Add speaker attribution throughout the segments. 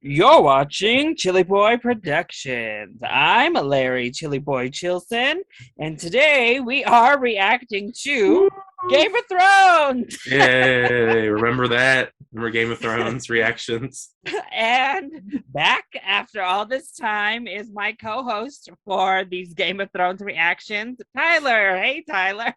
Speaker 1: You're watching Chilly Boy Productions. I'm Larry Chilly Boy Chilson, and today we are reacting to
Speaker 2: Woo!
Speaker 1: Game of Thrones.
Speaker 2: Yay! Remember that? Remember Game of Thrones reactions?
Speaker 1: And back after all this time is my co-host for these Game of Thrones reactions, Tyler. Hey, Tyler.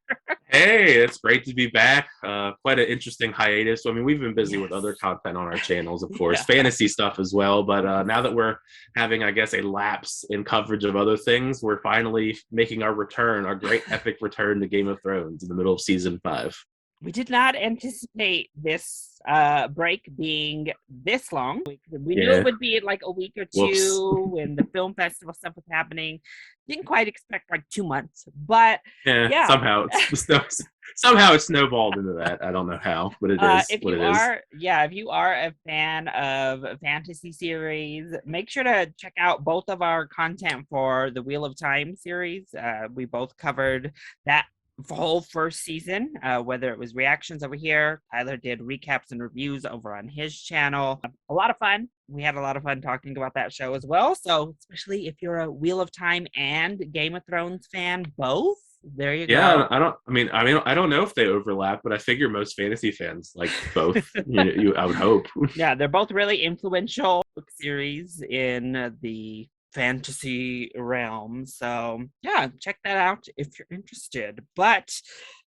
Speaker 2: Hey, it's great to be back. Quite an interesting hiatus. I mean, we've been busy with other
Speaker 1: Yes.
Speaker 2: content on our channels, of course,
Speaker 1: Yeah.
Speaker 2: fantasy stuff as well. But now that we're having, I guess, a lapse in coverage of other things, we're finally making our return, our great epic return to Game of Thrones in the middle of season 5.
Speaker 1: We did not anticipate this break being this long. We knew it
Speaker 2: Yeah.
Speaker 1: would be like a week or
Speaker 2: Whoops.
Speaker 1: two when the film festival stuff was happening. Didn't quite expect like 2 months, but
Speaker 2: Yeah.
Speaker 1: yeah.
Speaker 2: Somehow it snowballed into that. I don't know how, but it is
Speaker 1: If
Speaker 2: what
Speaker 1: you
Speaker 2: it is.
Speaker 1: are, yeah, if you are a fan of fantasy series, make sure to check out both of our content for the Wheel of Time series. We both covered that whole first season, whether it was reactions over here. Tyler did recaps and reviews over on his channel. A lot of fun. We had a lot of fun talking about that show as well. So, especially if you're a Wheel of Time and Game of Thrones fan, both, there you
Speaker 2: Yeah,
Speaker 1: go.
Speaker 2: I don't know if they overlap, but I figure most fantasy fans like both. I would hope.
Speaker 1: Yeah, they're both really influential book series in the fantasy realm. So, yeah, check that out if you're interested. But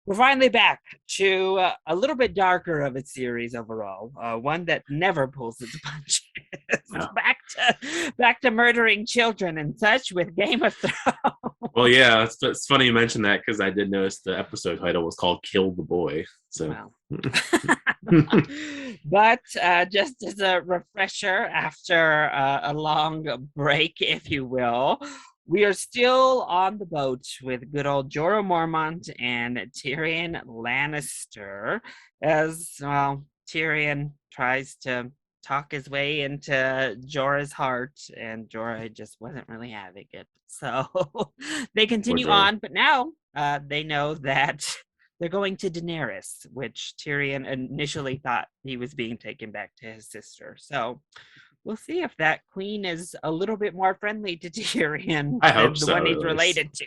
Speaker 1: we're finally back to a little bit darker of a series overall, one that never pulls its punches.
Speaker 2: Yeah.
Speaker 1: back to murdering children and such with Game of Thrones.
Speaker 2: Well, yeah, it's funny you mentioned that because I did notice the episode title was called "Kill the Boy." So,
Speaker 1: Wow. But just as a refresher, after a long break, if you will, we are still on the boat with good old Jorah Mormont and Tyrion Lannister, as well, Tyrion tries to talk his way into Jorah's heart, and Jorah just wasn't really having it. So they
Speaker 2: poor
Speaker 1: continue
Speaker 2: Jorah.
Speaker 1: on, but now they know that they're going to Daenerys, which Tyrion initially thought he was being taken back to his sister. So we'll see if that queen is a little bit more friendly to Tyrion
Speaker 2: I hope
Speaker 1: than the one
Speaker 2: so,
Speaker 1: he's
Speaker 2: at least.
Speaker 1: related to.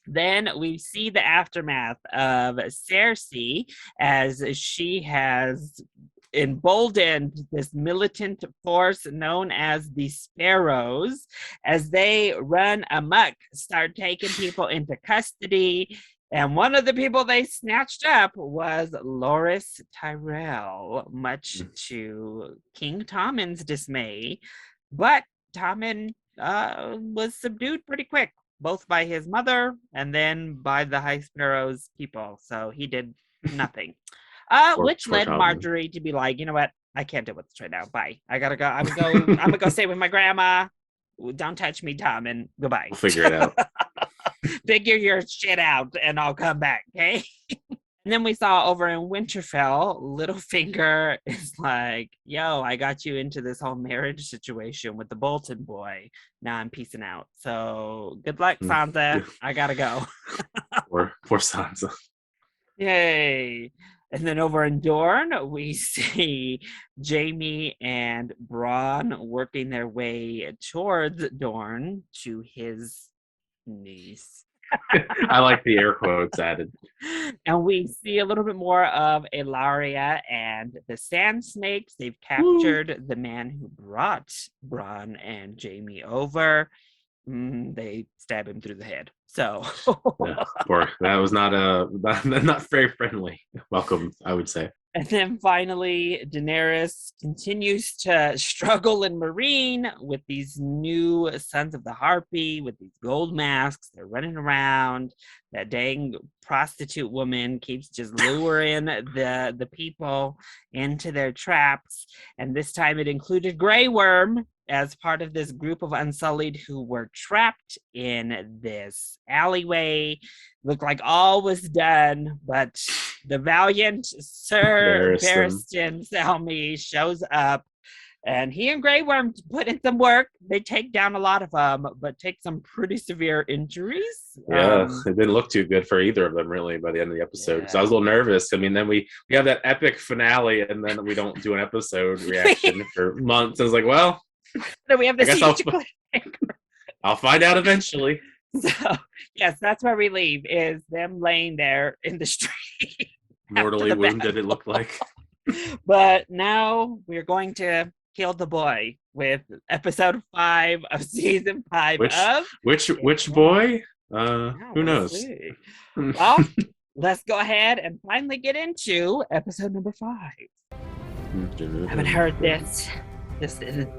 Speaker 1: Then we see the aftermath of Cersei as she has emboldened this militant force known as the Sparrows as they run amok, start taking people into custody. And one of the people they snatched up was Loras Tyrell, much to King Tommen's dismay. But Tommen was subdued pretty quick, both by his mother and then by the High Sparrow's people. So he did nothing. Which
Speaker 2: Poor
Speaker 1: led
Speaker 2: Tom.
Speaker 1: Marjorie to be like, you know what? I can't deal with this right now. Bye. I gotta go. I'm gonna go stay with my grandma. Don't touch me, Tom, and goodbye.
Speaker 2: We'll figure it out.
Speaker 1: Figure your shit out and I'll come back, okay? And then we saw over in Winterfell, Littlefinger is like, yo, I got you into this whole marriage situation with the Bolton boy. Now I'm peacing out. So good luck, Sansa.
Speaker 2: Yeah,
Speaker 1: I gotta go.
Speaker 2: poor Sansa.
Speaker 1: Yay. And then over in Dorne, we see Jamie and Bronn working their way towards Dorne to his niece.
Speaker 2: I like the air quotes added.
Speaker 1: And we see a little bit more of Ilaria and the Sand Snakes. They've
Speaker 2: Woo.
Speaker 1: captured the man who brought Bronn and Jamie over. They stab him through the head. So
Speaker 2: Yeah, poor. That was not very friendly. Welcome, I would say.
Speaker 1: And then finally, Daenerys continues to struggle in Marine with these new Sons of the Harpy with these gold masks. They're running around. That dang prostitute woman keeps just luring the people into their traps. And this time it included Grey Worm as part of this group of Unsullied who were trapped in this alleyway. Looked like all was done, but the valiant Sir
Speaker 2: Barristan.
Speaker 1: Barristan Selmy shows up And he and Grey Worm put in some work. They take down a lot of them, but take some pretty severe injuries.
Speaker 2: Yeah, it didn't look too good for either of them really by the end of the episode. Because I was a little nervous. I mean, then we have that epic finale, and then we don't do an episode reaction for months. I was like, well,
Speaker 1: then we have this
Speaker 2: I'll find out eventually.
Speaker 1: So yes, that's where we leave, is them laying there in the street.
Speaker 2: Mortally wounded, it looked like.
Speaker 1: But now we're going to kill the boy with episode 5 of season 5
Speaker 2: which boy? Who knows?
Speaker 1: Well, let's go ahead and finally get into episode number 5. I haven't heard this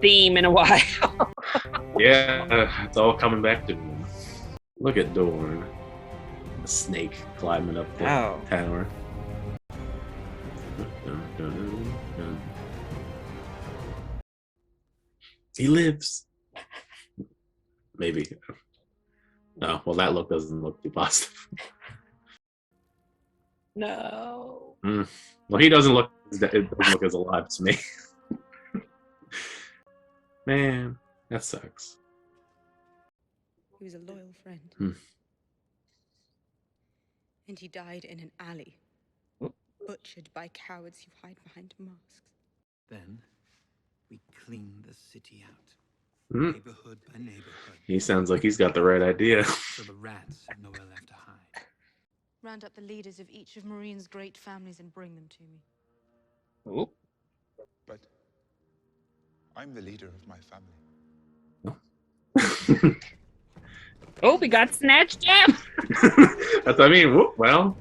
Speaker 1: theme in a while.
Speaker 2: Yeah, it's all coming back to me. Look at Dorn. The snake climbing up the tower. He lives. Maybe. Oh, well, that look doesn't look too positive.
Speaker 1: No.
Speaker 2: Well, he doesn't look. It doesn't look as alive to me. Man, that sucks.
Speaker 3: He was a loyal friend. And he died in an alley, butchered by cowards who hide behind masks.
Speaker 4: Then we cleaned the city out, neighborhood by neighborhood.
Speaker 2: He sounds like he's got the right idea.
Speaker 4: So the rats had nowhere left to hide.
Speaker 3: Round up the leaders of each of Marine's great families and bring them to me.
Speaker 1: Oh.
Speaker 5: But I'm the leader of my family.
Speaker 1: Oh, we got snatched up.
Speaker 2: That's what I mean. Whoop, well.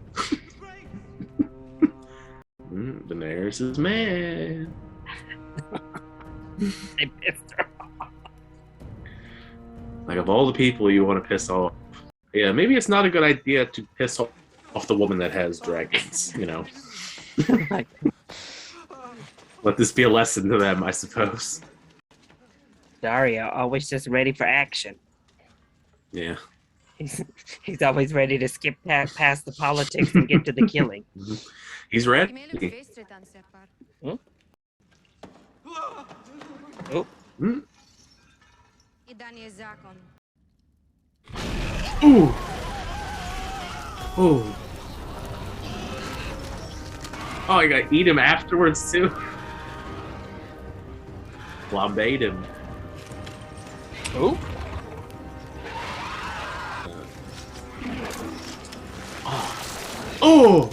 Speaker 2: Daenerys is mad.
Speaker 1: They pissed her off.
Speaker 2: Like, of all the people you want to piss off, yeah, maybe it's not a good idea to piss off the woman that has dragons, you know. Let this be a lesson to them, I suppose.
Speaker 1: Dario, always just ready for action.
Speaker 2: Yeah.
Speaker 1: He's always ready to skip past the politics and get to the killing.
Speaker 2: He's ready.
Speaker 1: Oh.
Speaker 2: Ooh. Oh. Oh, I gotta eat him afterwards too. Flambéed him.
Speaker 1: Oh.
Speaker 2: Oh!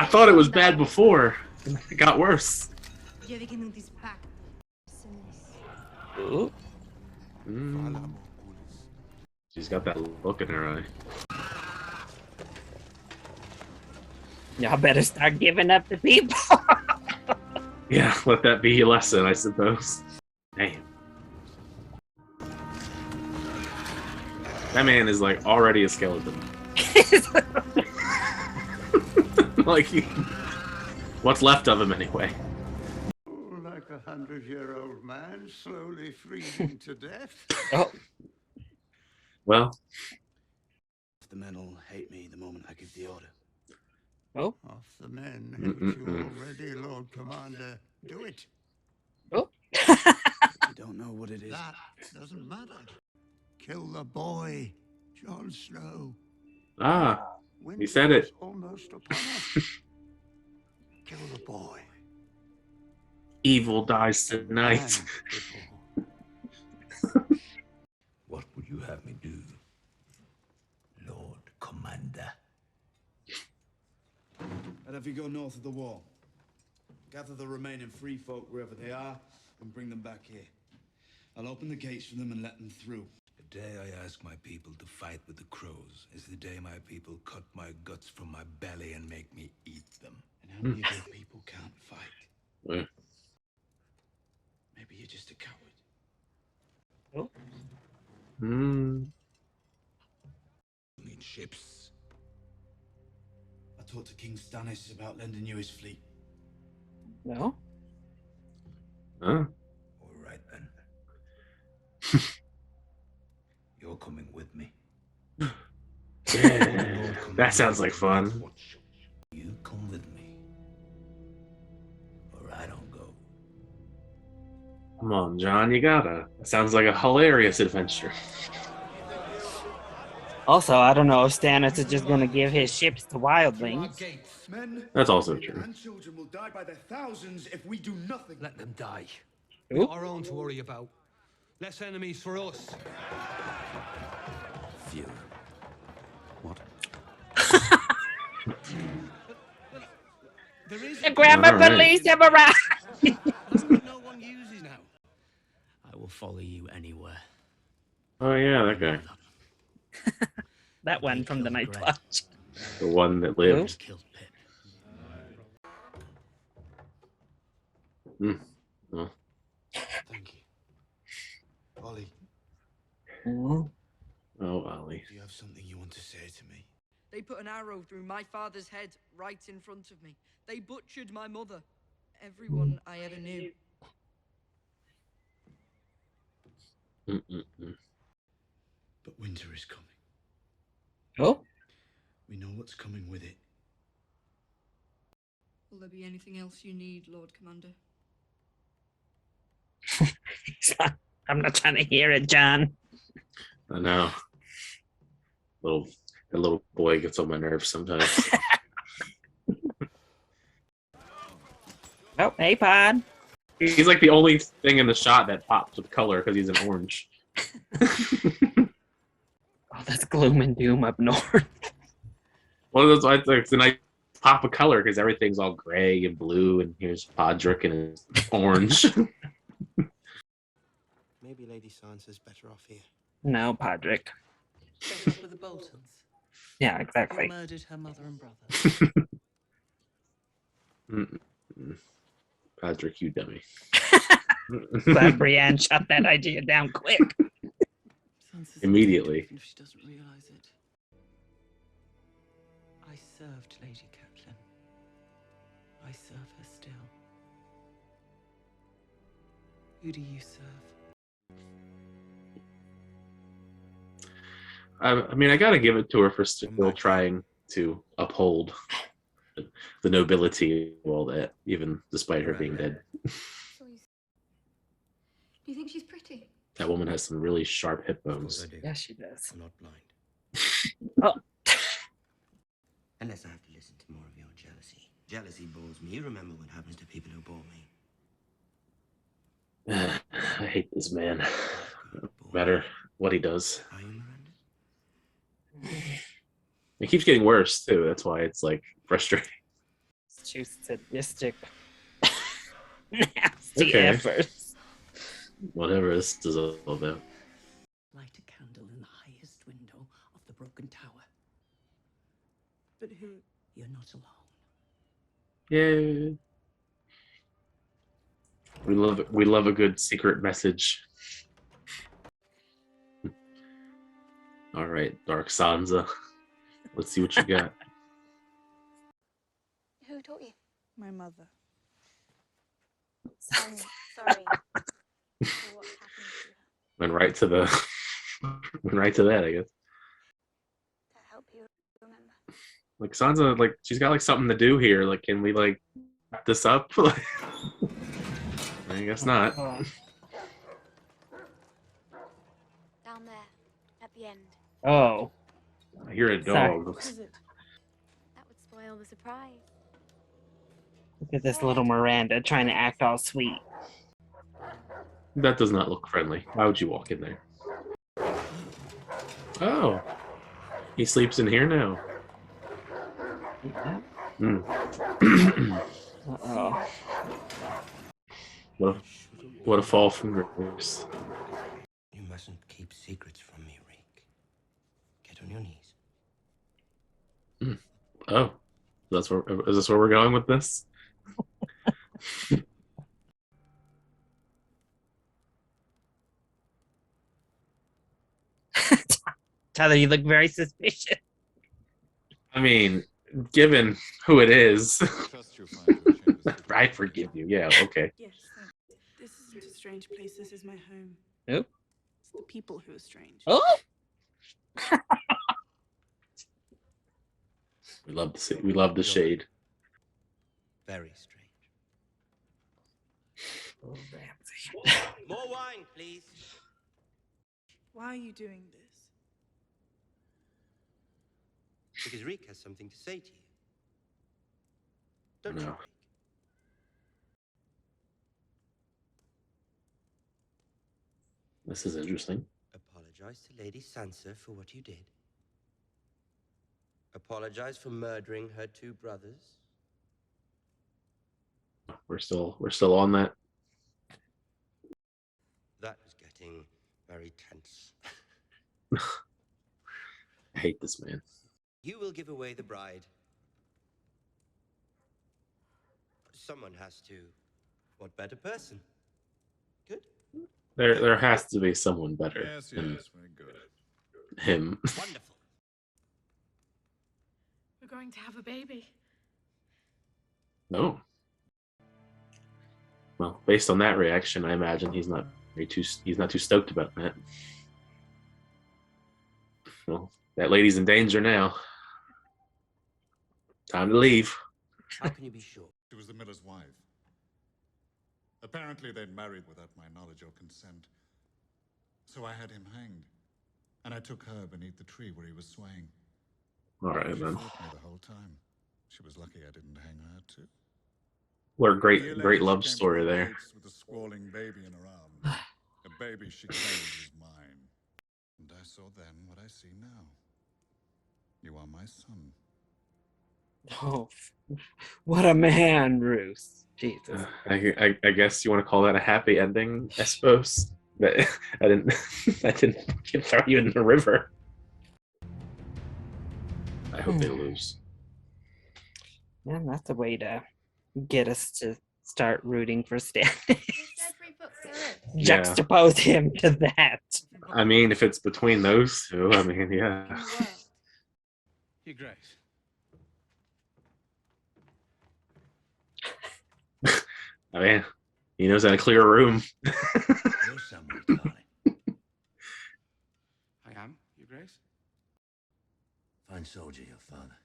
Speaker 2: I thought it was bad before. It got worse.
Speaker 1: Ooh.
Speaker 2: She's got that look in her eye.
Speaker 1: Y'all better start giving up the people.
Speaker 2: Yeah, let that be a lesson, I suppose. Damn. That man is like already a skeleton. Like, what's left of him anyway?
Speaker 6: Like a 100-year-old man slowly freezing to death.
Speaker 1: Oh.
Speaker 2: Well.
Speaker 4: The men will hate me the moment I give the order.
Speaker 1: Oh.
Speaker 6: Half the men hate you already, Lord Commander. Do it.
Speaker 1: Oh.
Speaker 4: You don't know what it is.
Speaker 6: That doesn't matter. Kill the boy, Jon Snow.
Speaker 2: Ah, he said it.
Speaker 6: Almost upon us. Kill the boy.
Speaker 2: Evil dies tonight.
Speaker 4: What would you have me do, Lord Commander?
Speaker 7: And if you go north of the wall, gather the remaining free folk wherever they are and bring them back here. I'll open the gates for them and let them through.
Speaker 4: The day I ask my people to fight with the crows is the day my people cut my guts from my belly and make me eat them.
Speaker 7: And how many of your people can't fight?
Speaker 2: Yeah.
Speaker 7: Maybe you're just a coward.
Speaker 1: Oh.
Speaker 4: We need ships.
Speaker 7: I talked to King Stannis about lending you his fleet.
Speaker 1: No.
Speaker 2: Huh?
Speaker 4: All right then. You're coming with me.
Speaker 2: Yeah, that sounds like fun.
Speaker 4: You come with me, or
Speaker 2: Come on, John, you gotta. It sounds like a hilarious adventure.
Speaker 1: Also, I don't know if Stannis is just going to give his ships to wildlings.
Speaker 7: Men,
Speaker 2: That's also
Speaker 7: women,
Speaker 2: true.
Speaker 7: and children will die by their thousands if we do nothing.
Speaker 8: Let them die. We've got our own to worry about. Less enemies for us.
Speaker 9: Fewer. What?
Speaker 8: There is
Speaker 1: The grammar
Speaker 2: All right.
Speaker 1: police have arrived.
Speaker 8: no one uses now.
Speaker 9: I will follow you anywhere.
Speaker 2: Oh yeah, that guy.
Speaker 1: That one from the Night's Watch.
Speaker 2: The one that lived.
Speaker 9: Killed Pip.
Speaker 2: Well,
Speaker 7: Thank you. Ollie,
Speaker 2: oh, Ollie.
Speaker 7: do you have something you want to say to me?
Speaker 10: They put an arrow through my father's head right in front of me. They butchered my mother. Everyone I ever knew.
Speaker 7: But winter is coming.
Speaker 1: Oh,
Speaker 7: We know what's coming with it.
Speaker 10: Will there be anything else you need, Lord Commander?
Speaker 1: I'm not trying to hear it, John.
Speaker 2: I know. The little boy gets on my nerves sometimes.
Speaker 1: Oh, hey, Pod.
Speaker 2: He's like the only thing in the shot that pops with color because he's an orange.
Speaker 1: Oh, that's gloom and doom up north.
Speaker 2: Well, that's why it's a nice pop of color because everything's all gray and blue, and here's Podrick and it's orange.
Speaker 9: Maybe Lady Sansa's better off here.
Speaker 1: No, Podrick.
Speaker 11: Better off with the Boltons,
Speaker 1: Yeah,
Speaker 11: who
Speaker 1: exactly.
Speaker 11: murdered her mother and brother.
Speaker 2: Podrick, you dummy.
Speaker 1: Glad Brienne shut that idea down quick.
Speaker 11: Sansa's
Speaker 2: Immediately.
Speaker 11: even if she doesn't realize it. I served Lady Catelyn. I serve her still. Who do you serve?
Speaker 2: I mean, I gotta give it to her for still trying to uphold the nobility of all that, even despite her being dead.
Speaker 3: Do you think she's pretty?
Speaker 2: That woman has some really sharp hip
Speaker 9: Of
Speaker 2: bones.
Speaker 9: course I do.
Speaker 1: Yes, she does.
Speaker 9: I'm not blind.
Speaker 1: Oh.
Speaker 9: Unless I have to listen to more of your jealousy. Jealousy bores me. You remember what happens to people who bore me.
Speaker 2: I hate this man. No matter what he does.
Speaker 9: Are you, Miranda?
Speaker 2: It keeps getting worse too. That's why it's like frustrating.
Speaker 1: Too sadistic. Nasty
Speaker 2: Okay.
Speaker 1: efforts.
Speaker 2: Whatever this is all about.
Speaker 11: Light a candle in the highest window of the broken tower.
Speaker 3: But who?
Speaker 11: You're not alone.
Speaker 2: Yay. We love it. We love a good secret message. All right, Dark Sansa. Let's see what you got.
Speaker 3: Who taught you?
Speaker 11: My mother.
Speaker 3: I'm sorry for what happened to her.
Speaker 2: Went right to the went right to that, I guess.
Speaker 3: To help you remember.
Speaker 2: Like Sansa, like she's got like something to do here. Like, can we like wrap this up? I guess not.
Speaker 1: Oh.
Speaker 3: Down there, at the end.
Speaker 1: Oh.
Speaker 2: I hear a
Speaker 1: Sorry.
Speaker 2: dog.
Speaker 3: What is it? That would spoil the surprise.
Speaker 1: Look at this little Miranda trying to act all sweet.
Speaker 2: That does not look friendly. Why would you walk in there? Oh, he sleeps in here now. Hmm.
Speaker 1: Uh-oh.
Speaker 2: What a fall from grace.
Speaker 9: You mustn't keep secrets from me, Reek. Get on your knees.
Speaker 2: Oh, is this where we're going with this?
Speaker 1: Tyler, you look very suspicious.
Speaker 2: I mean, given who it is,
Speaker 5: Trust you'll find your chambers.
Speaker 2: I forgive you. Yeah, okay.
Speaker 11: Yes, this isn't a strange place. This is my home.
Speaker 1: Nope.
Speaker 11: It's the people who are strange.
Speaker 1: Oh!
Speaker 2: We love the shade.
Speaker 9: Very strange.
Speaker 1: Oh, Ramsay.
Speaker 9: wine, please.
Speaker 3: Why are you doing this?
Speaker 9: Because Reek has something to say to you. Don't you,
Speaker 2: No.
Speaker 9: Reek?
Speaker 2: This is interesting.
Speaker 9: Apologize to Lady Sansa for what you did. Apologize for murdering her 2 brothers.
Speaker 2: We're still on that.
Speaker 9: That was getting very tense.
Speaker 2: I hate this man.
Speaker 9: You will give away the bride. Someone has to. What better person? Good?
Speaker 2: There has to be someone better
Speaker 5: Yes,
Speaker 2: than
Speaker 5: yes, very good.
Speaker 2: him.
Speaker 9: Wonderful.
Speaker 3: We're going to have a baby.
Speaker 2: No. Well, based on that reaction, I imagine he's not too stoked about that. Well, that lady's in danger now. Time to leave.
Speaker 9: How can you be sure?
Speaker 5: She was the miller's wife. Apparently, they'd married without my knowledge or consent. So I had him hanged. And I took her beneath the tree where he was swaying.
Speaker 2: All right,
Speaker 5: She
Speaker 2: then.
Speaker 5: fought me the whole time. She was lucky I didn't hang her too.
Speaker 2: What a
Speaker 5: A year
Speaker 2: great
Speaker 5: later,
Speaker 2: great
Speaker 5: she
Speaker 2: love
Speaker 5: came to
Speaker 2: story
Speaker 5: my
Speaker 2: there.
Speaker 5: gates with a squalling baby in her arms. A baby she claimed was mine. And I saw then what I see now. You are my son.
Speaker 1: Oh, what a man, Bruce. Jesus.
Speaker 2: I guess you want to call that a happy ending, I suppose. But I didn't throw you in the river. I hope they lose.
Speaker 1: Yeah, that's a way to get us to start rooting for Stannis.
Speaker 2: Yeah.
Speaker 1: Juxtapose him to that.
Speaker 2: I mean, if it's between those two, I mean, yeah.
Speaker 7: Your Grace.
Speaker 2: I mean, he knows how to clear a room.
Speaker 4: You're somewhere, darling.
Speaker 7: I am, Your Grace.
Speaker 4: Fine soldier, your father.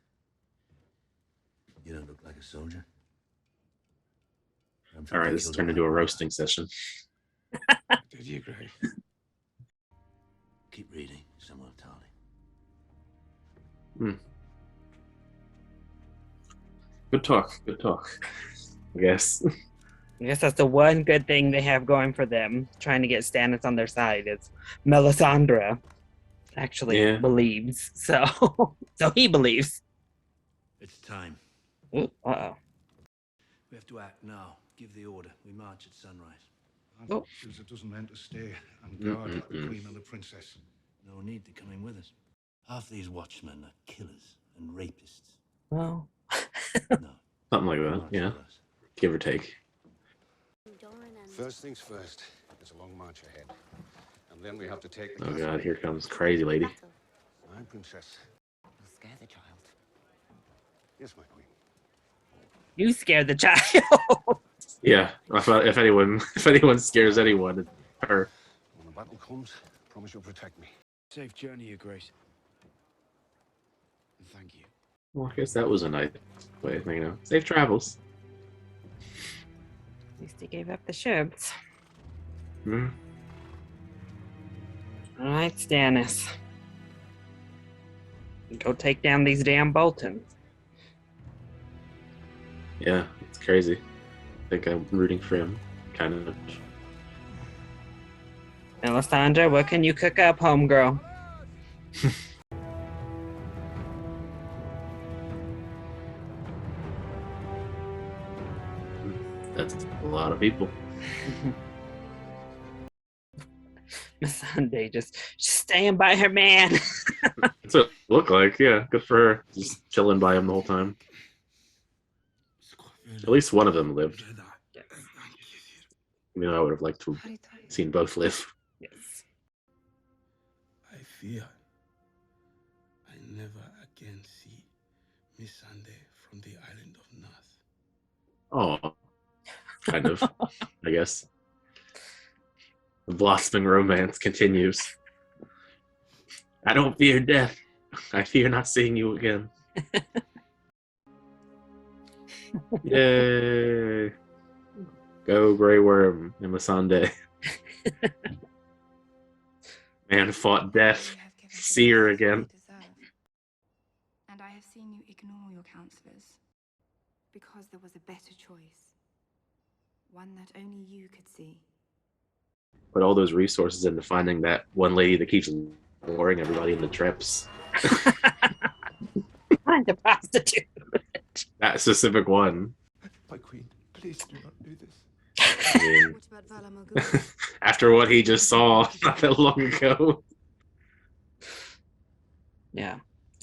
Speaker 4: You don't look like a soldier.
Speaker 2: All right, this turned into a roasting session.
Speaker 7: Did you, Grace?
Speaker 4: Keep reading, Samuel Tarly.
Speaker 2: Good talk. Good talk. I guess.
Speaker 1: I guess that's the one good thing they have going for them, trying to get Stannis on their side, is Melisandre actually believes. So he believes.
Speaker 4: It's time.
Speaker 1: Uh-oh.
Speaker 4: We have to act now. Give the order. We march at sunrise.
Speaker 8: Oh. It doesn't mean to stay and guard the Queen and the Princess.
Speaker 4: No need to come in with us. Half these watchmen are killers and rapists.
Speaker 1: Well,
Speaker 4: No.
Speaker 2: Something like that, yeah. Give or take.
Speaker 12: First things first. There's a long march ahead. And then we have to take the
Speaker 2: Oh
Speaker 12: castle.
Speaker 2: god, here comes crazy lady.
Speaker 12: My princess.
Speaker 11: You'll scare the child.
Speaker 12: Yes, my queen.
Speaker 1: You scared the child.
Speaker 2: Yeah, if anyone scares anyone, it's her.
Speaker 12: When the battle comes, promise you'll protect me.
Speaker 7: Safe journey, Your Grace. And thank you.
Speaker 2: Well, I guess that was a nice way, safe travels.
Speaker 1: At least he gave up the ships.
Speaker 2: Hmm.
Speaker 1: All right, Stannis. Go take down these damn Boltons.
Speaker 2: Yeah, it's crazy. I think I'm rooting for him, kind of.
Speaker 1: Melisandre, what can you cook up, homegirl?
Speaker 2: That's a lot of people.
Speaker 1: Sunday just staying by her man.
Speaker 2: That's what it looked like. Yeah, good for her. Just chilling by him the whole time. At least one of them lived. I mean, I would have liked to have seen both live.
Speaker 1: Yes.
Speaker 8: I fear I never again see Miss Sunday from the island of North.
Speaker 2: Oh, kind of, I guess. The blossoming romance continues. I don't fear death. I fear not seeing you again. Yay! Go Grey Worm and Missandei. Man fought death.
Speaker 13: You have given
Speaker 2: See her
Speaker 13: justice what
Speaker 2: again.
Speaker 13: they deserve. And I have seen you ignore your counselors because there was a better choice. One that only you could see.
Speaker 2: Put all those resources into finding that one lady that keeps luring everybody into trips.
Speaker 1: Find a prostitute.
Speaker 2: That specific one.
Speaker 8: My queen, please do not do this.
Speaker 2: I mean,
Speaker 3: What about Vala Morghulis?
Speaker 2: after what he just saw not that long ago.
Speaker 1: Yeah.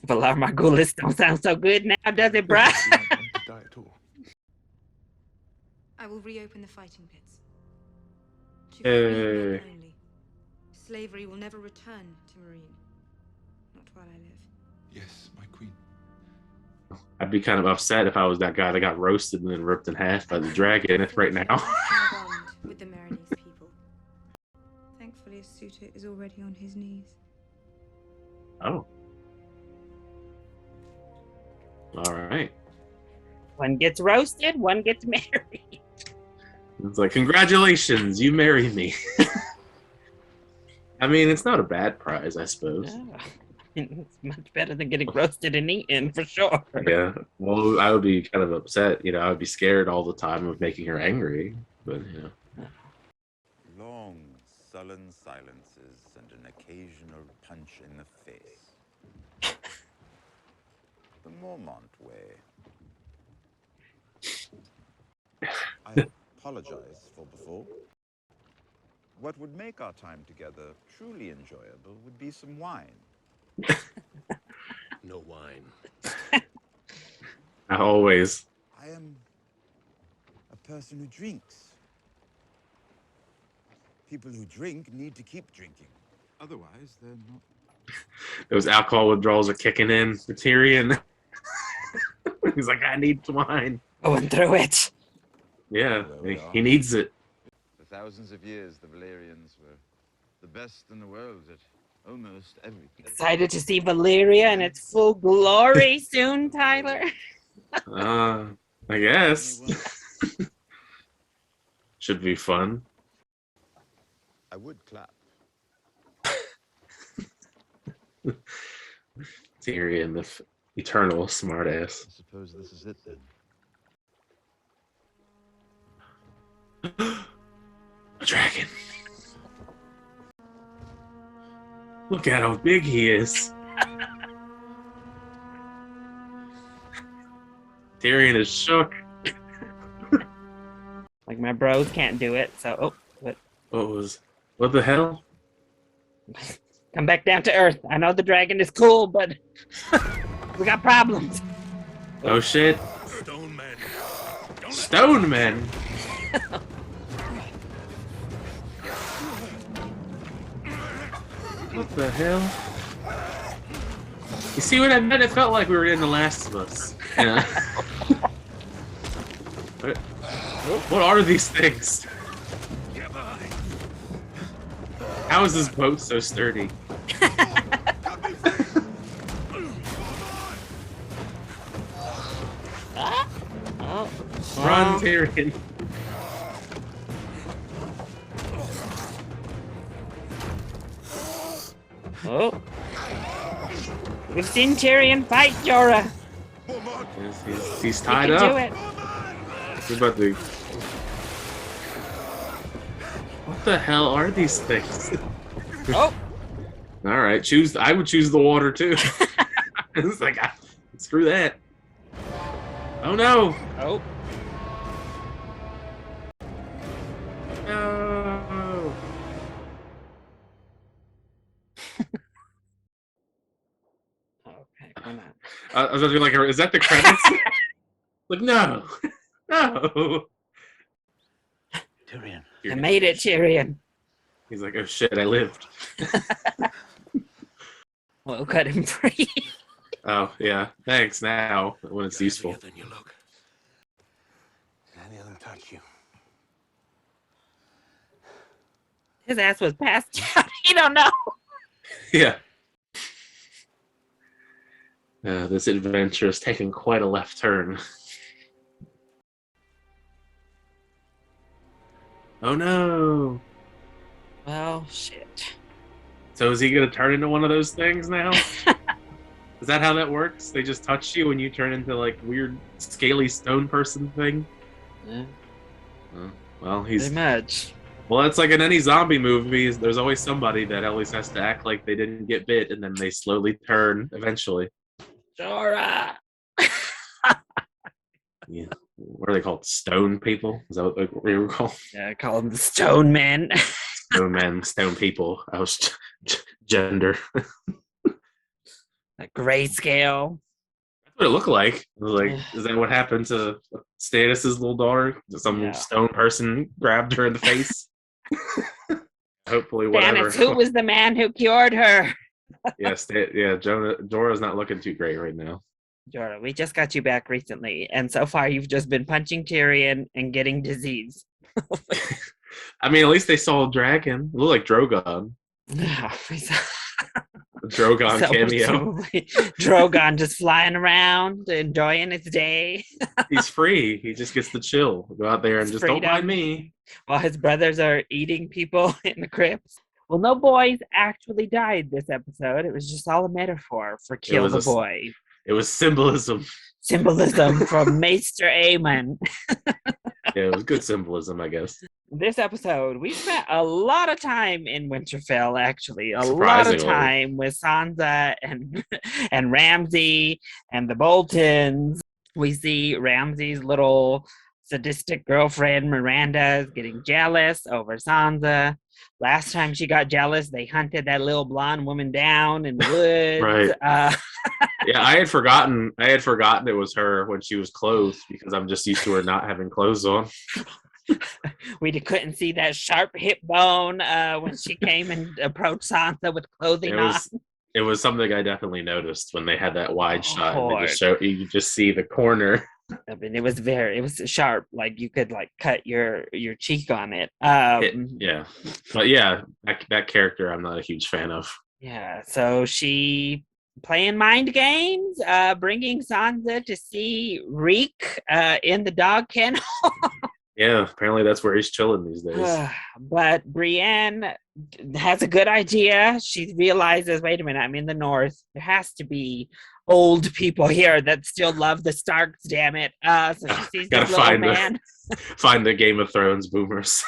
Speaker 1: Valar Morghulis don't sound so good now, does it, bruh?
Speaker 8: I do not want to die at all.
Speaker 3: I will reopen the fighting pits. To
Speaker 2: Hey.
Speaker 3: free men only. Slavery will never return to Marine. Not while I live.
Speaker 8: Yes, my queen.
Speaker 2: I'd be kind of upset if I was that guy that got roasted and then ripped in half by the dragon right now.
Speaker 3: Bond with the Marinese people. Thankfully, his suitor is already on his knees.
Speaker 2: Oh. All right.
Speaker 1: One gets roasted, one gets married.
Speaker 2: It's like, congratulations, you married me. I mean, it's not a bad prize, I suppose.
Speaker 1: Oh, it's much better than getting roasted and eaten, for sure.
Speaker 2: Yeah. Well, I would be kind of upset. You know, I would be scared all the time of making her angry. But, you know.
Speaker 14: Long, sullen silences and an occasional punch in the face. The Mormont way. I apologize for before. What would make our time together truly enjoyable would be some wine.
Speaker 9: No wine.
Speaker 2: Always.
Speaker 14: I am a person who drinks. People who drink need to keep drinking. Otherwise, they're not.
Speaker 2: Those alcohol withdrawals are kicking in for Tyrion. He's like, I need wine.
Speaker 1: Going through it.
Speaker 2: Yeah,
Speaker 14: There we are.
Speaker 2: he needs it.
Speaker 14: For thousands of years, the Valerians were the best in the world at almost everything.
Speaker 1: Excited to see Valyria in its full glory soon, Tyler.
Speaker 2: I guess. Should be fun.
Speaker 14: I would clap.
Speaker 2: Tyrion, the eternal smartass.
Speaker 14: I suppose this is it then.
Speaker 2: A dragon. Look at how big he is. Tyrion is shook.
Speaker 1: Like my bros can't do it, so
Speaker 2: What the hell?
Speaker 1: Come back down to earth. I know the dragon is cool, but we got problems.
Speaker 2: Oh shit.
Speaker 9: Stone men.
Speaker 2: Stone men. What the hell? You see what I meant? It felt like we were in The Last of Us. Yeah. What are these things? How is this boat so sturdy? Run, Tyrion.
Speaker 1: Oh. We've seen Tyrion fight Jorah.
Speaker 2: He's
Speaker 1: He
Speaker 2: tied
Speaker 1: can
Speaker 2: up.
Speaker 1: do it.
Speaker 2: He's about to. What the hell are these things?
Speaker 1: Oh.
Speaker 2: All right, choose. I would choose the water too. It's like, screw that. Oh no.
Speaker 1: Oh.
Speaker 2: No.
Speaker 1: Okay, we're not.
Speaker 2: I was gonna be like, is that the credits? Like, no, no.
Speaker 9: Tyrion.
Speaker 1: I made it, Tyrion.
Speaker 2: He's like, oh shit, I lived.
Speaker 1: We'll cut him free.
Speaker 2: Oh yeah, thanks. Now when it's useful.
Speaker 9: Than you look. Did any of them touch you?
Speaker 1: His ass was passed out. He don't know.
Speaker 2: Yeah. This adventure is taking quite a left turn. Oh no!
Speaker 1: Well, shit.
Speaker 2: So is he gonna turn into one of those things now? Is that how that works? They just touch you and you turn into like weird scaly stone person thing?
Speaker 1: Yeah.
Speaker 2: Well, he's
Speaker 1: Pretty much.
Speaker 2: Well, it's like in any zombie movie, there's always somebody that always has to act like they didn't get bit, and then they slowly turn eventually.
Speaker 1: Jorah.
Speaker 2: Yeah. What are they called? Stone people? Is that what they were called?
Speaker 1: Yeah, I call them the Stone Men.
Speaker 2: Stone men, stone people. I was gender.
Speaker 1: A grayscale.
Speaker 2: That's what it looked like. It was like, is that what happened to Stannis' little daughter? Some stone person grabbed her in the face? Hopefully, whatever.
Speaker 1: Stannis, who was the man who cured her?
Speaker 2: Jorah's not looking too great right now.
Speaker 1: Jorah, we just got you back recently, and so far you've just been punching Tyrion and getting disease.
Speaker 2: I mean, at least they saw a dragon. It looked like Drogon. Drogon cameo.
Speaker 1: Drogon just flying around, enjoying his day.
Speaker 2: He's free. He just gets to chill. Go out there and just don't mind me.
Speaker 1: While his brothers are eating people in the crypts. Well, no boys actually died this episode. It was just all a metaphor for kill the boy.
Speaker 2: It was symbolism.
Speaker 1: Symbolism from Maester Aemon.
Speaker 2: Yeah, it was good symbolism, I guess.
Speaker 1: This episode, we spent a lot of time in Winterfell, actually. A lot of time with Sansa and Ramsay and the Boltons. We see Ramsay's little sadistic girlfriend, Miranda, is getting jealous over Sansa. Last time she got jealous, they hunted that little blonde woman down in the woods.
Speaker 2: Right. Yeah, I had forgotten it was her when she was clothed because I'm just used to her not having clothes on.
Speaker 1: We couldn't see that sharp hip bone when she came and approached Sansa with clothing on.
Speaker 2: It was something I definitely noticed when they had that wide shot. And you could just see the corner.
Speaker 1: I mean, it was sharp. Like you could cut your cheek on it.
Speaker 2: Yeah, but yeah, that character I'm not a huge fan of.
Speaker 1: Yeah, so she playing mind games, bringing Sansa to see Reek in the dog kennel.
Speaker 2: Yeah, apparently that's where he's chilling these days.
Speaker 1: But Brienne has a good idea. She realizes, wait a minute, I'm in the north. There has to be old people here that still love the Starks, damn it. So she sees this little man.
Speaker 2: Find the Game of Thrones boomers.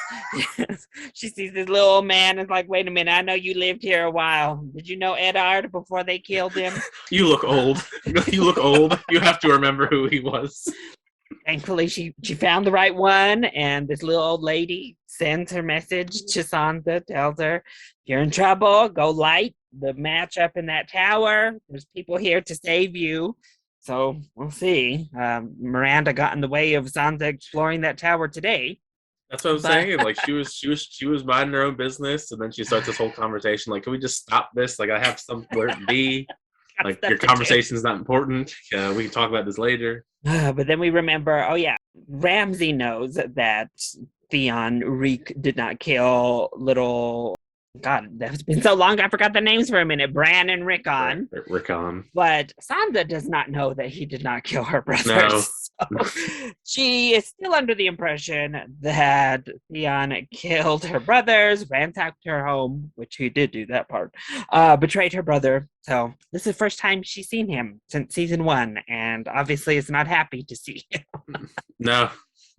Speaker 1: Yes. She sees this little man and is like, wait a minute, I know you lived here a while. Did you know Eddard before they killed him?
Speaker 2: You look old. You look old. You have to remember who he was.
Speaker 1: Thankfully, she found the right one, and this little old lady sends her message to Sansa, tells her, if you're in trouble, go light the match up in that tower. There's people here to save you. So we'll see. Miranda got in the way of Sansa exploring that tower today.
Speaker 2: That's what I'm saying. Like she was minding her own business, and then she starts this whole conversation. Like, can we just stop this? Like, I have somewhere to be. Like, your conversation is not important. We can talk about this later.
Speaker 1: But then we remember, oh yeah, Ramsay knows that Theon Reek did not kill little... God, that's been so long, I forgot the names for a minute. Bran and Rickon.
Speaker 2: Rickon.
Speaker 1: But Sansa does not know that he did not kill her brothers.
Speaker 2: No.
Speaker 1: So she is still under the impression that Theon killed her brothers, ransacked her home, which he did do that part, betrayed her brother. So this is the first time she's seen him since season 1, and obviously is not happy to see him.
Speaker 2: No.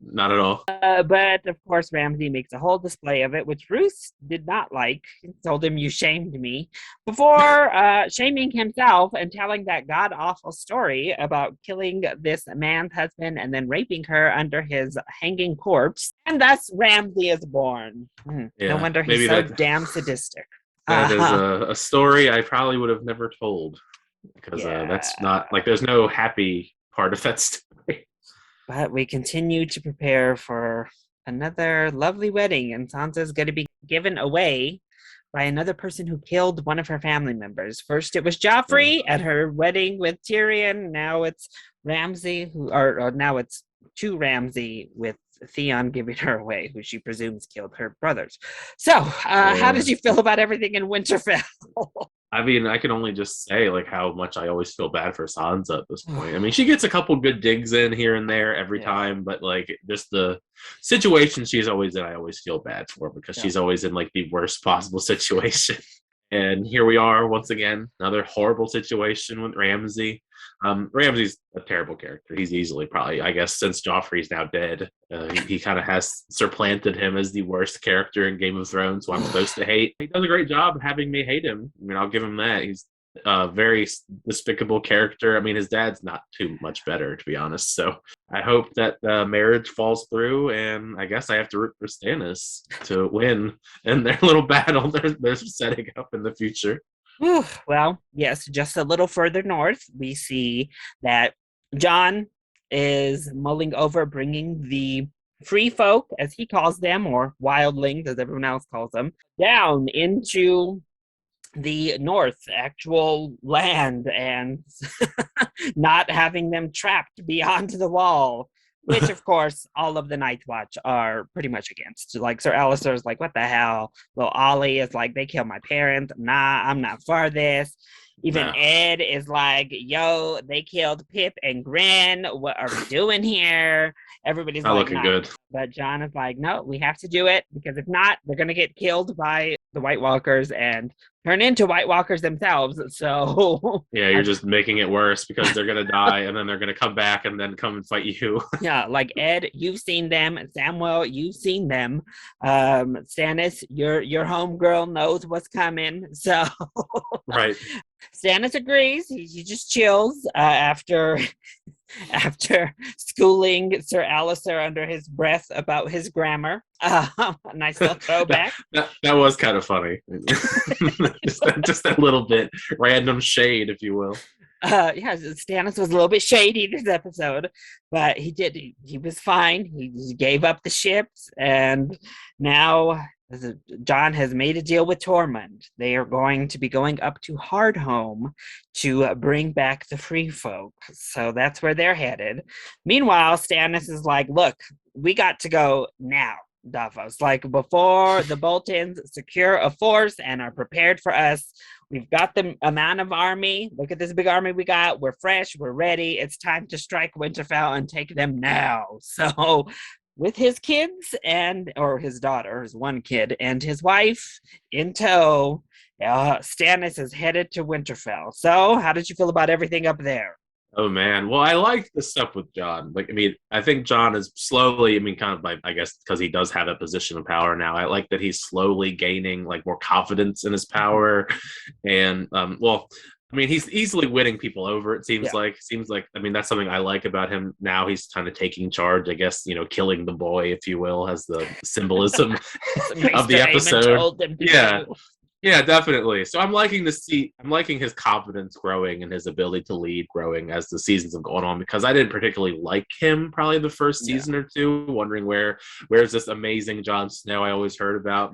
Speaker 2: Not at all.
Speaker 1: But of course, Ramsay makes a whole display of it, which Roose did not like. He told him, you shamed me, before shaming himself and telling that god-awful story about killing this man's husband and then raping her under his hanging corpse. And thus Ramsay is born. No wonder he's so damn sadistic.
Speaker 2: That is a story I probably would have never told, because that's not, like, there's no happy part of that story.
Speaker 1: But we continue to prepare for another lovely wedding, and Sansa's going to be given away by another person who killed one of her family members. First, it was Joffrey at her wedding with Tyrion. Now it's Ramsay, or now it's to Ramsay with Theon giving her away, who she presumes killed her brothers. So, how did you feel about everything in Winterfell?
Speaker 2: I mean, I can only just say like how much I always feel bad for Sansa at this point. I mean, she gets a couple good digs in here and there every time, but like just the situation she's always in, I always feel bad for because she's always in like the worst possible situation. And here we are once again, another horrible situation with Ramsay. Ramsay's a terrible character. He's easily probably, I guess, since Joffrey's now dead, he kind of has supplanted him as the worst character in Game of Thrones, who I'm supposed to hate. He does a great job having me hate him. I mean, I'll give him that. He's a very despicable character. I mean, his dad's not too much better, to be honest. So I hope that marriage falls through, and I guess I have to root for Stannis to win in their little battle they're setting up in the future.
Speaker 1: Well, yes, just a little further north, we see that Jon is mulling over bringing the free folk, as he calls them, or wildlings, as everyone else calls them, down into the north, actual land, and not having them trapped beyond the wall. Which, of course, all of the Night Watch are pretty much against. Like, Sir Alistair's like, what the hell? Well, Ollie is like, they killed my parents. Nah, I'm not for this. Even Ed is like, yo, they killed Pip and Gren. What are we doing here? Everybody's
Speaker 2: not
Speaker 1: like,
Speaker 2: looking good.
Speaker 1: But Jon is like, no, we have to do it, because if not, they're going to get killed by the White Walkers and turn into White Walkers themselves. So
Speaker 2: yeah, you're just making it worse because they're gonna die and then they're gonna come back and then come and fight you.
Speaker 1: Yeah, like Ed, you've seen them. Samuel, you've seen them. Stannis, your homegirl knows what's coming. So
Speaker 2: right.
Speaker 1: Stannis agrees. He just chills after schooling Sir Alistair under his breath about his grammar. Nice little throwback.
Speaker 2: that was kind of funny. just a little bit random shade, if you will.
Speaker 1: Yeah, Stannis was a little bit shady this episode, but he was fine. He gave up the ships, and now Jon has made a deal with Tormund. They are going to be going up to Hardhome to bring back the free folk. So that's where they're headed. Meanwhile, Stannis is like, look, we got to go now, Davos. Like, before the Boltons secure a force and are prepared for us. We've got the amount of army. Look at this big army we got. We're fresh. We're ready. It's time to strike Winterfell and take them now. So with his kids or his daughter, his one kid, and his wife in tow, Stannis is headed to Winterfell. So how did you feel about everything up there?
Speaker 2: Oh man, well, I like the stuff with Jon. Like, I mean, I think Jon is slowly, I mean, kind of like, I guess, because he does have a position of power now. I like that he's slowly gaining like more confidence in his power, and well, I mean, he's easily winning people over. It seems like. I mean, that's something I like about him now. He's kind of taking charge. I guess, you know, killing the boy, if you will, has the symbolism of the episode. Yeah. Yeah, definitely. So I'm liking his confidence growing and his ability to lead growing as the seasons have gone on, because I didn't particularly like him probably the first season or two, wondering where's this amazing Jon Snow I always heard about,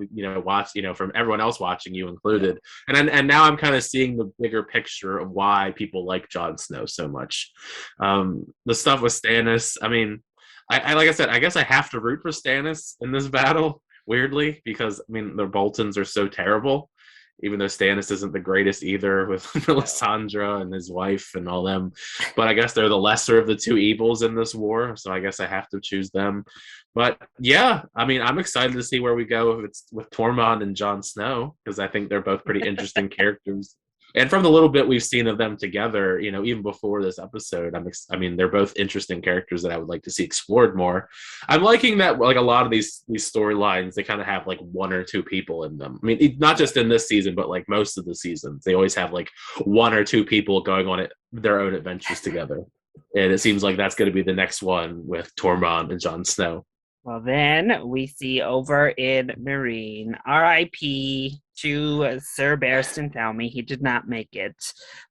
Speaker 2: from everyone else watching, you included. And now I'm kind of seeing the bigger picture of why people like Jon Snow so much. The stuff with Stannis, I mean, I like I said, I guess I have to root for Stannis in this battle, weirdly, because I mean the Boltons are so terrible. Even though Stannis isn't the greatest either, with Melisandre and his wife and all them. But I guess they're the lesser of the two evils in this war, so I guess I have to choose them. But yeah, I mean, I'm excited to see where we go if it's with Tormund and Jon Snow, because I think they're both pretty interesting characters. And from the little bit we've seen of them together, you know, even before this episode, I mean, they're both interesting characters that I would like to see explored more. I'm liking that, like, a lot of these storylines, they kind of have like one or two people in them. I mean, not just in this season, but like most of the seasons, they always have like one or two people going on their own adventures together. And it seems like that's going to be the next one with Tormund and Jon Snow.
Speaker 1: Well, then we see over in Meereen, R.I.P. to Sir Barristan Thelmy. He did not make it,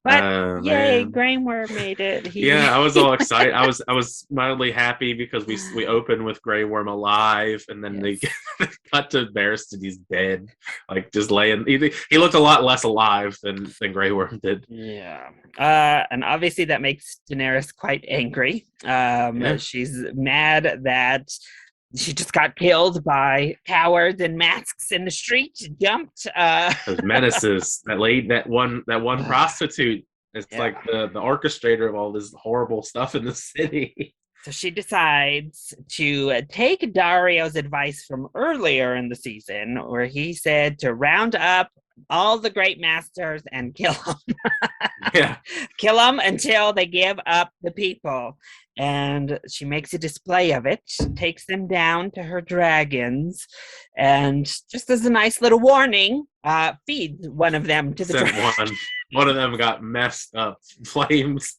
Speaker 1: but yay, Grey Worm made it.
Speaker 2: Yeah, I was all excited. I was mildly happy because we open with Grey Worm alive, and then they cut to Barristan. He's dead, like just laying. He looked a lot less alive than Grey Worm did.
Speaker 1: Yeah, and obviously that makes Daenerys quite angry. She's mad that she just got killed by cowards in masks in the street, jumped.
Speaker 2: Those menaces. That one prostitute. It's like the orchestrator of all this horrible stuff in the city.
Speaker 1: So she decides to take Dario's advice from earlier in the season, where he said to round up all the great masters and kill them.
Speaker 2: Yeah.
Speaker 1: Kill them until they give up the people. And she makes a display of it, takes them down to her dragons, and just as a nice little warning, feeds one of them to the dragon.
Speaker 2: One of them got messed up. Flames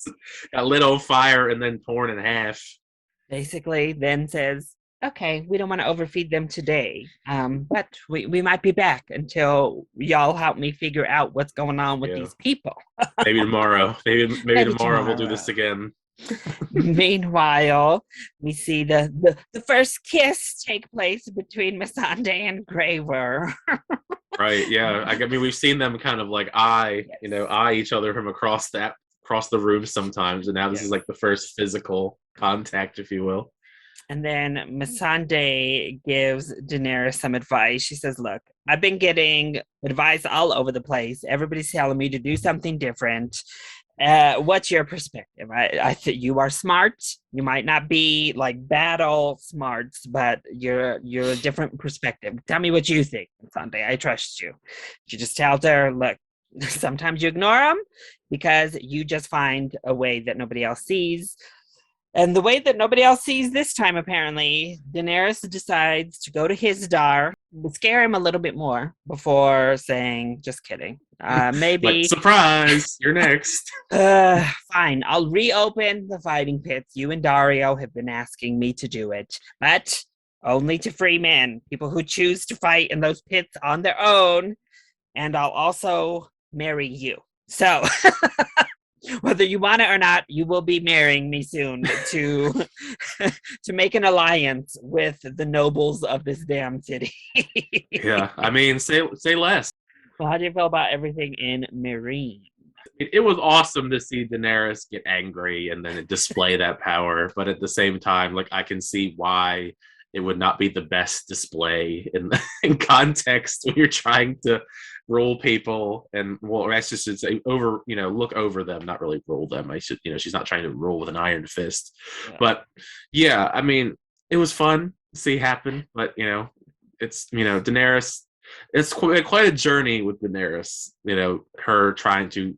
Speaker 2: got lit on fire and then torn in half.
Speaker 1: Basically, then says, okay, we don't want to overfeed them today, but we might be back until y'all help me figure out what's going on with these people.
Speaker 2: Maybe tomorrow. Maybe tomorrow we'll do this again.
Speaker 1: Meanwhile, we see the first kiss take place between Missandei and Graver.
Speaker 2: Right, yeah. I mean, we've seen them kind of like eye each other from across the room sometimes, and now this is like the first physical contact, if you will.
Speaker 1: And then Missandei gives Daenerys some advice. She says, look, I've been getting advice all over the place. Everybody's telling me to do something different. What's your perspective? I think you are smart. You might not be like battle smarts, but you're a different perspective. Tell me what you think, Missandei. I trust you. She just tells her, look, sometimes you ignore them because you just find a way that nobody else sees. And the way that nobody else sees this time, apparently, Daenerys decides to go to his dar, scare him a little bit more before saying, just kidding. Maybe.
Speaker 2: Like, surprise, you're next.
Speaker 1: Fine, I'll reopen the fighting pits. You and Daario have been asking me to do it, but only to free men, people who choose to fight in those pits on their own. And I'll also marry you. So... whether you want it or not, you will be marrying me soon to make an alliance with the nobles of this damn city.
Speaker 2: Yeah, I mean, say less.
Speaker 1: Well, how do you feel about everything in Meereen?
Speaker 2: It was awesome to see Daenerys get angry and then display that power, but at the same time, like, I can see why it would not be the best display in context when you're trying to rule people and, well, I should say look over them, not really rule them. She's not trying to rule with an iron fist. Yeah. But yeah, I mean, it was fun to see happen, but it's, Daenerys, it's quite a journey with Daenerys, her trying to,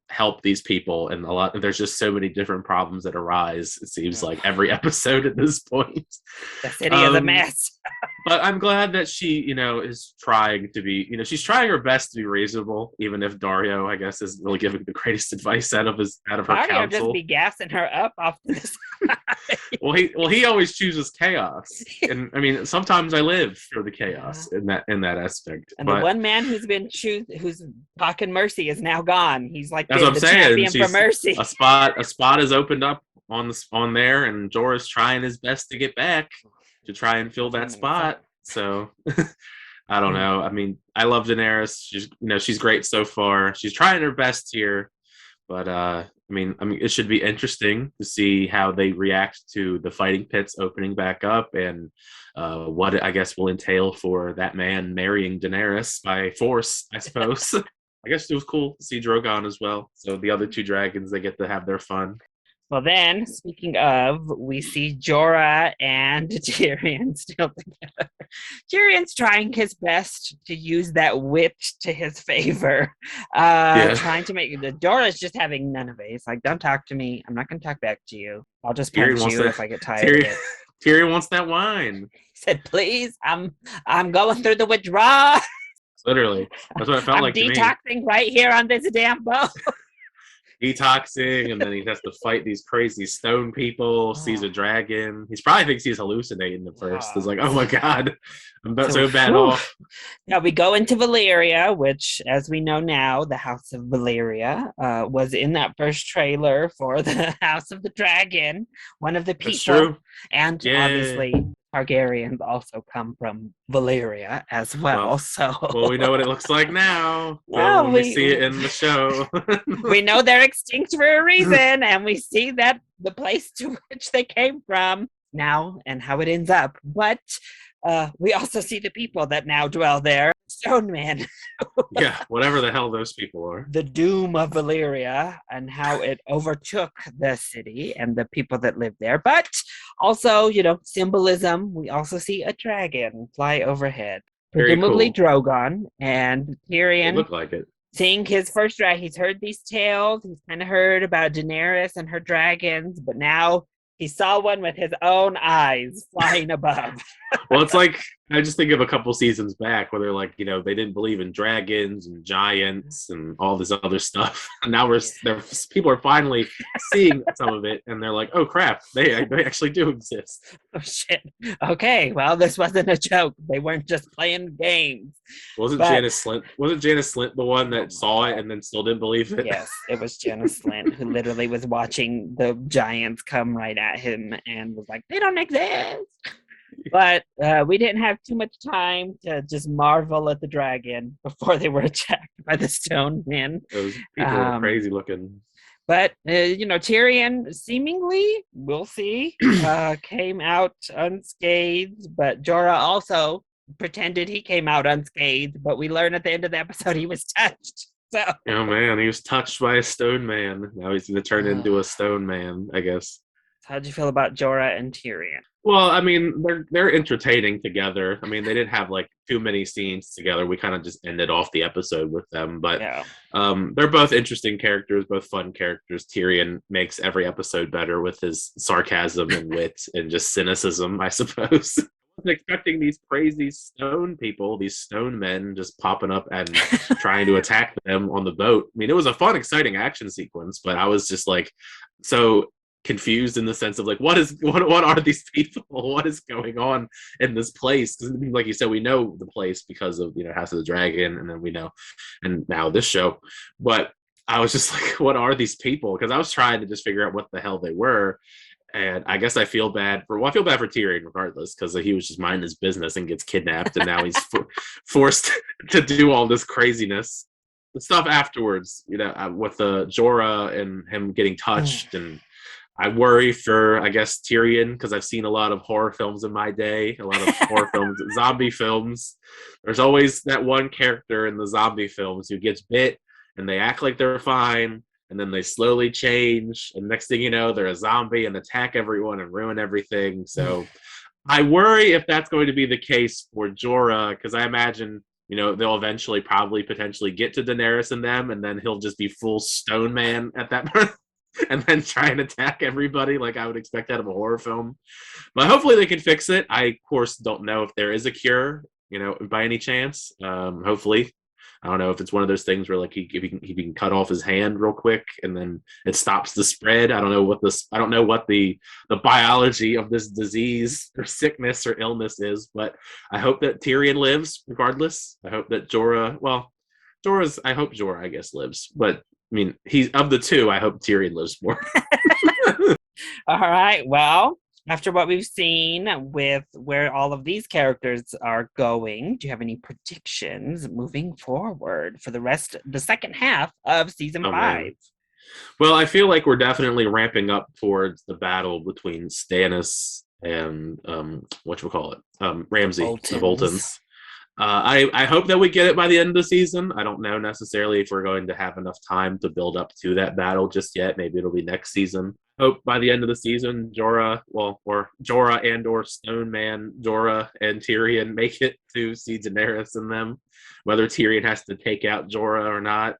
Speaker 2: help these people, and there's just so many different problems that arise, it seems like every episode at this point.
Speaker 1: The city is a mess.
Speaker 2: But I'm glad that she, is trying to be, she's trying her best to be reasonable, even if Daario, I guess, is really giving the greatest advice out of her counsel.
Speaker 1: Just be gassing her up off to the side.
Speaker 2: Well, he always chooses chaos, and I mean, sometimes I live for the chaos in that aspect.
Speaker 1: And the one man who's talking mercy is now gone. He's like
Speaker 2: that's what I'm saying.
Speaker 1: Champion for mercy.
Speaker 2: A spot is opened up on there, and Jorah's trying his best to get back to try and fill that spot. So I don't know. I mean, I love Daenerys. She's great so far. She's trying her best here, but I mean, it should be interesting to see how they react to the fighting pits opening back up, and what it, I guess, will entail for that man marrying Daenerys by force, I suppose. I guess it was cool to see Drogon as well. So the other two dragons, they get to have their fun.
Speaker 1: Well, then, speaking of, we see Jorah and Tyrion still together. Tyrion's trying his best to use that wit to his favor. Trying to make... Jorah's just having none of it. He's like, don't talk to me. I'm not going to talk back to you. I'll just punch you if I get tired of it.
Speaker 2: Tyrion wants that wine.
Speaker 1: He said, please, I'm going through the withdrawal.
Speaker 2: Literally. That's what it felt like to me.
Speaker 1: I'm detoxing right here on this damn boat.
Speaker 2: Detoxing, and then he has to fight these crazy stone people, sees a dragon. He probably thinks he's hallucinating at first. He's like, oh my god, I'm so bad off.
Speaker 1: Now we go into Valyria, which, as we know now, the House of Valyria was in that first trailer for the House of the Dragon, one of the people.
Speaker 2: That's true.
Speaker 1: And obviously Targaryens also come from Valyria as well.
Speaker 2: Well, we know what it looks like now. When we see it in the show.
Speaker 1: We know they're extinct for a reason, and we see that the place to which they came from. now and how it ends up. But we also see the people that now dwell there. Stone Man.
Speaker 2: Yeah, whatever the hell those people are.
Speaker 1: The doom of Valyria and how it overtook the city and the people that live there. But also, symbolism. We also see a dragon fly overhead.
Speaker 2: Very
Speaker 1: Presumably
Speaker 2: cool.
Speaker 1: Drogon, and Tyrion.
Speaker 2: It looked like it.
Speaker 1: Seeing his first dragon, he's heard these tales. He's kind of heard about Daenerys and her dragons, but now he saw one with his own eyes flying above.
Speaker 2: Well, it's like, I just think of a couple seasons back where they're like, they didn't believe in dragons and giants and all this other stuff. And now people are finally seeing some of it, and they're like, oh crap, they actually do exist.
Speaker 1: Oh shit. Okay, well, this wasn't a joke. They weren't just playing games.
Speaker 2: Wasn't Janice Slint the one that saw it and then still didn't believe it?
Speaker 1: Yes, it was Janice Slint who literally was watching the giants come right at him and was like, they don't exist. But we didn't have too much time to just marvel at the dragon before they were attacked by the stone men.
Speaker 2: Those people are crazy looking.
Speaker 1: But, Tyrion seemingly, we'll see, came out unscathed. But Jorah also pretended he came out unscathed. But we learn at the end of the episode he was touched. So.
Speaker 2: Oh, man, he was touched by a stone man. Now he's going to turn into a stone man, I guess.
Speaker 1: How'd you feel about Jorah and Tyrion?
Speaker 2: Well, I mean, they're entertaining together. I mean, they didn't have like too many scenes together. We kind of just ended off the episode with them, but they're both interesting characters, both fun characters. Tyrion makes every episode better with his sarcasm and wit and just cynicism, I suppose. I wasn't expecting these crazy stone people, these stone men, just popping up and trying to attack them on the boat. I mean, it was a fun, exciting action sequence, but I was just like so confused in the sense of like, what are these people? What is going on in this place? Because like you said, we know the place because of House of the Dragon, and then we know, and now this show. But I was just like, what are these people? Because I was trying to just figure out what the hell they were. And I guess I feel bad for Tyrion regardless, because he was just minding his business and gets kidnapped, and now he's forced to do all this craziness. The stuff afterwards, with the Jorah and him getting touched, and I worry for, I guess, Tyrion, because I've seen a lot of horror films in my day, a lot of horror films, zombie films. There's always that one character in the zombie films who gets bit and they act like they're fine, and then they slowly change, and next thing you know, they're a zombie and attack everyone and ruin everything. So I worry if that's going to be the case for Jorah, because I imagine they'll eventually potentially get to Daenerys and them, and then he'll just be full stone man at that point. And then try and attack everybody like I would expect out of a horror film. But hopefully they can fix it. I, of course, don't know if there is a cure, by any chance. Hopefully. I don't know if it's one of those things where like he can cut off his hand real quick and then it stops the spread. I don't know what the biology of this disease or sickness or illness is, but I hope that Tyrion lives regardless. I hope that I hope Jorah, I guess, lives, but I mean, he's of the two. I hope Tyrion lives more.
Speaker 1: All right. Well, after what we've seen with where all of these characters are going, do you have any predictions moving forward for the second half of season 5? Man.
Speaker 2: Well, I feel like we're definitely ramping up towards the battle between Stannis and Ramsay, the Boltons. I hope that we get it by the end of the season. I don't know necessarily if we're going to have enough time to build up to that battle just yet. Maybe it'll be next season. Hope by the end of the season, Jorah and or Stone Man, Jorah and Tyrion make it to see Daenerys and them. Whether Tyrion has to take out Jorah or not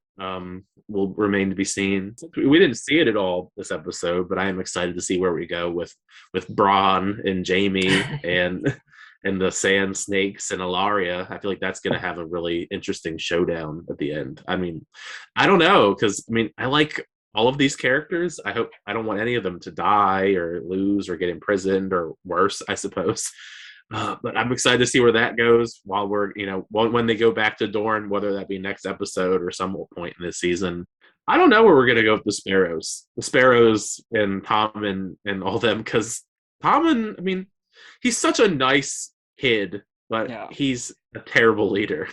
Speaker 2: will remain to be seen. We didn't see it at all this episode, but I am excited to see where we go with Bronn and Jaime and the Sand Snakes and Ilaria. I feel like that's going to have a really interesting showdown at the end. I mean, I don't know, because I like all of these characters. I don't want any of them to die or lose or get imprisoned or worse, I suppose. But I'm excited to see where that goes while we're, when they go back to Dorne, whether that be next episode or some point in this season. I don't know where we're going to go with the Sparrows and Tommen and all them, because Tommen, he's such a nice kid, but he's a terrible leader.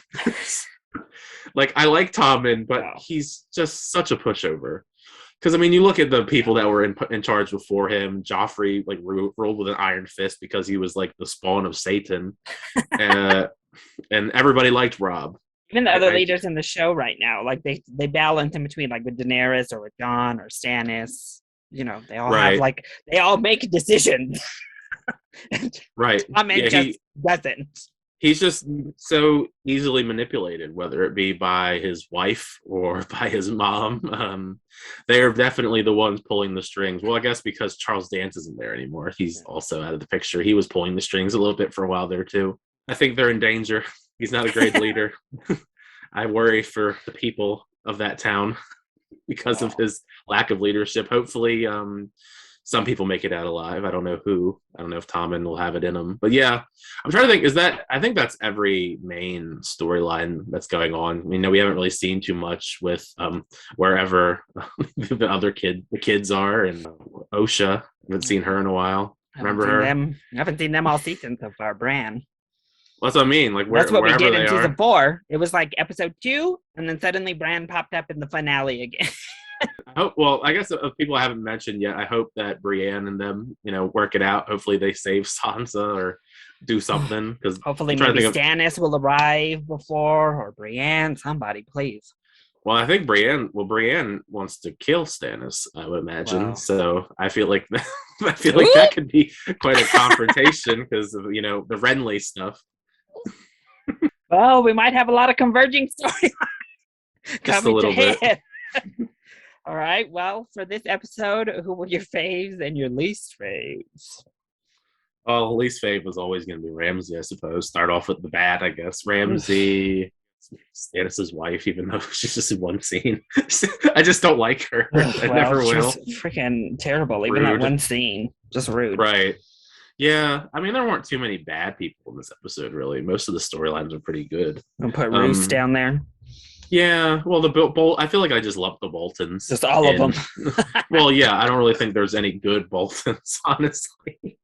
Speaker 2: Like, I like Tommen, but he's just such a pushover. Because I mean, you look at the people that were in charge before him. Joffrey like ruled with an iron fist because he was like the spawn of Satan, and everybody liked Rob.
Speaker 1: Even the other leaders in the show right now, like they balance in between, like with Daenerys or with Jon or Stannis. You know, they all have like they all make decisions.
Speaker 2: Right.
Speaker 1: Tommen just doesn't.
Speaker 2: He's just so easily manipulated, whether it be by his wife or by his mom. They are definitely the ones pulling the strings. Well, I guess because Charles Dance isn't there anymore. He's also out of the picture. He was pulling the strings a little bit for a while there, too. I think they're in danger. He's not a great leader. I worry for the people of that town because of his lack of leadership. Hopefully, some people make it out alive. I don't know who. I don't know if Tommen will have it in him. But yeah, I'm trying to think. I think that's every main storyline that's going on. You know, we haven't really seen too much with wherever the kids are, and Osha. Haven't seen her in a while. Remember her?
Speaker 1: I haven't seen them all season so far. Bran.
Speaker 2: Well, that's what I mean. Like
Speaker 1: that's what we did in season 4. It was like episode 2, and then suddenly Bran popped up in the finale again.
Speaker 2: Well, I guess if people haven't mentioned yet, I hope that Brienne and them, you know, work it out. Hopefully they save Sansa or do something. Because
Speaker 1: hopefully maybe Stannis will arrive before, or Brienne, somebody, please.
Speaker 2: Well, I think Brienne wants to kill Stannis, I would imagine. Wow. So I feel like that could be quite a confrontation because of, you know, the Renly stuff.
Speaker 1: Well, we might have a lot of converging storylines.
Speaker 2: Just a little bit.
Speaker 1: All right. Well, for this episode, who were your faves and your least faves?
Speaker 2: Well, least fave was always going to be Ramsay, I suppose. Start off with the bad, I guess. Ramsay, Stannis' wife, even though she's just in one scene. I just don't like her. I never will.
Speaker 1: Freaking terrible. Even that one scene. Just rude.
Speaker 2: Right. Yeah. I mean, there weren't too many bad people in this episode, really. Most of the storylines are pretty good.
Speaker 1: I'll put Roose down there.
Speaker 2: Yeah, well, I feel like I just love the Boltons.
Speaker 1: Just all of them.
Speaker 2: Well, yeah, I don't really think there's any good Boltons, honestly.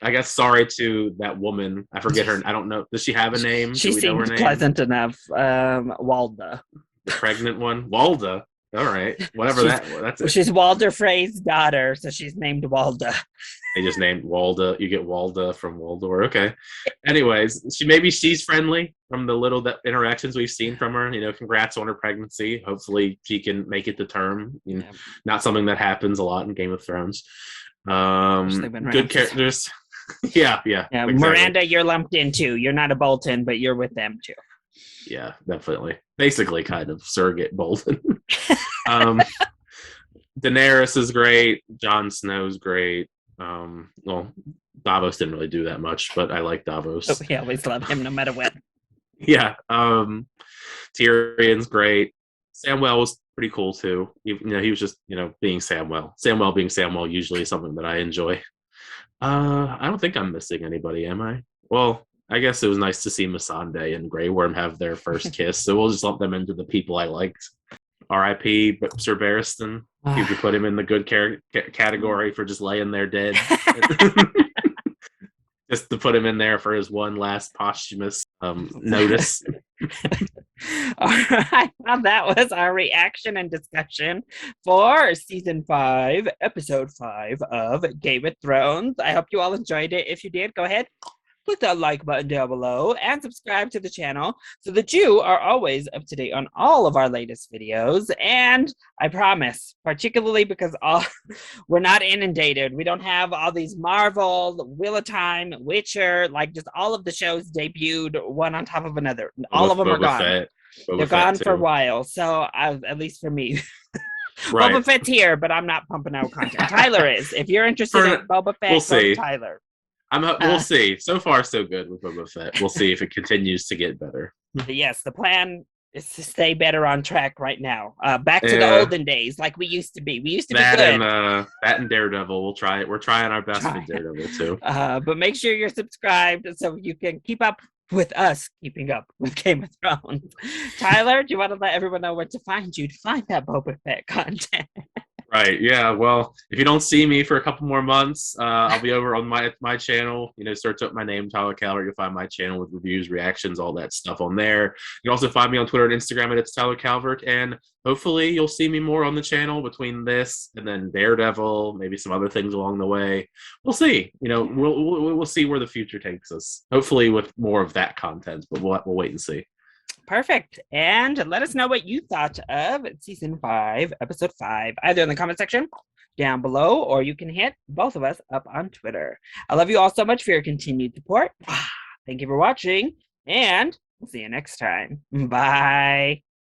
Speaker 2: I guess sorry to that woman. I forget her. I don't know. Does she have a name?
Speaker 1: She seems pleasant enough. Walda.
Speaker 2: The pregnant one? Walda. All right. Whatever that's it.
Speaker 1: She's Walder Frey's daughter, so she's named Walda.
Speaker 2: They just named Walda. You get Walda from Waldor. Okay. Anyways, maybe she's friendly from the little interactions we've seen from her. You know, congrats on her pregnancy. Hopefully she can make it to term. You know, not something that happens a lot in Game of Thrones. Good characters. Yeah.
Speaker 1: Exactly. Miranda, you're lumped in too. You're not a Bolton, but you're with them too.
Speaker 2: Yeah, definitely. Basically kind of surrogate Bolton. Daenerys is great. Jon Snow's great. Well, Davos didn't really do that much, but I like Davos.
Speaker 1: Oh, we always love him no matter what.
Speaker 2: Yeah. Tyrion's great. Samwell was pretty cool too. You know, he was just, you know, being Samwell. Samwell being Samwell usually is something that I enjoy. I don't think I'm missing anybody, am I? Well, I guess it was nice to see Missandei and Grey Worm have their first kiss, so we'll just lump them into the people I liked. R.I.P. Sir Barristan. You could put him in the good category for just laying there dead. Just to put him in there for his one last posthumous notice.
Speaker 1: All right. Well, that was our reaction and discussion for season 5, episode 5 of Game of Thrones. I hope you all enjoyed it. If you did, go ahead, click that like button down below and subscribe to the channel so that you are always up to date on all of our latest videos. And I promise, particularly because we're not inundated, we don't have all these Marvel, Wheel of Time, Witcher, like just all of the shows debuted one on top of another. All of them are gone. They're gone for a while. So at least for me. Right. Boba Fett's here, but I'm not pumping out content. Tyler is. If you're interested in Boba Fett,
Speaker 2: we'll see.
Speaker 1: Tyler.
Speaker 2: We'll see. So far, so good with Boba Fett. We'll see if it continues to get better.
Speaker 1: Yes, the plan is to stay better on track right now. Back to the olden days, like we used to be. We used to be good.
Speaker 2: That and Daredevil. We'll try it. We're trying our best with Daredevil too.
Speaker 1: But make sure you're subscribed so you can keep up with us keeping up with Game of Thrones. Tyler, do you want to let everyone know where to find you to find that Boba Fett content?
Speaker 2: Right. Yeah. Well, if you don't see me for a couple more months, I'll be over on my channel. Search up my name, Tyler Calvert. You'll find my channel with reviews, reactions, all that stuff on there. You can also find me on Twitter and Instagram at It's Tyler Calvert. And hopefully you'll see me more on the channel between this and then Daredevil, maybe some other things along the way. We'll see. We'll see where the future takes us. Hopefully with more of that content, but we'll wait and see.
Speaker 1: Perfect. And let us know what you thought of season 5, episode 5, either in the comment section down below, or you can hit both of us up on Twitter. I love you all so much for your continued support. Thank you for watching, and we'll see you next time. Bye.